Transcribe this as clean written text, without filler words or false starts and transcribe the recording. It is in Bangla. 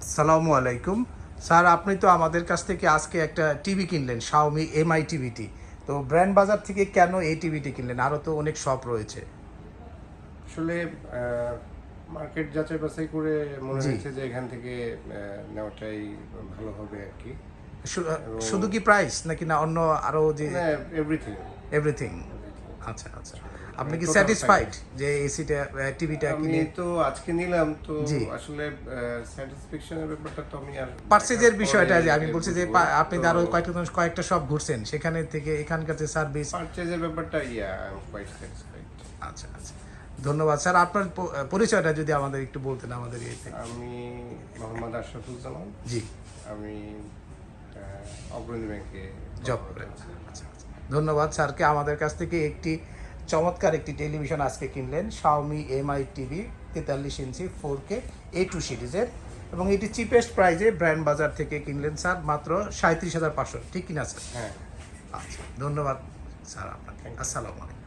আসসালামু আলাইকুম স্যার, আপনি তো আমাদের কাছ থেকে আজকে একটা টিভি কিনলেন, Xiaomi MI টিভিটি। তো ব্র্যান্ড বাজার থেকে কেন এই টিভিটি কিনলেন? আরও তো অনেক শপ রয়েছে। আসলে মার্কেট যাচাই বাছাই করে মনে জি। হয়েছে যে এখান থেকে নেওয়াটাই ভালো হবে আর কি। শুধু কি প্রাইস নাকি না অন্য আরও যে মানে এভরিথিং এভরিথিং? আচ্ছা আচ্ছা, আপনি কি total স্যাটিসফাইড যে এসিটা টিভিটা আমি কিনে? তো আজকে নিলাম তো জি। আসলে স্যাটিসফ্যাকশনের ব্যাপারটা তো আমি আর পারচেজের বিষয়টা যে আমি বলছি যে বুঝবো। আপনি তো আরও কয়েকটা শপ ঘুরছেন, সেখানে থেকে এখানকার যে সার্ভিস। পারচেজের ব্যাপারটা আই এম কোয়াইট স্যাটিসফাইড। আচ্ছা আচ্ছা, ধন্যবাদ স্যার। আপনার পরিচয়টা যদি আমাদের একটু বলতেন আমাদের ইয়েতে। আমি মোহাম্মদ আশরাফুজ্জামান। জি। আমি অগ্রণী ব্যাংকে জব করেন। আচ্ছা আচ্ছা, ধন্যবাদ স্যারকে। আমাদের কাছ থেকে একটি চমৎকার একটি টেলিভিশন আজকে কিনলেন, Xiaomi MI টিভি 43 ইঞ্চি 4K A2 সিরিজের, এবং এটি চিপেস্ট প্রাইজে ব্র্যান্ড বাজার থেকে কিনলেন স্যার, মাত্র 37,500। ঠিক কিনা স্যার? হ্যাঁ। আচ্ছা, ধন্যবাদ স্যার আপনাকে। আসসালামু আলাইকুম।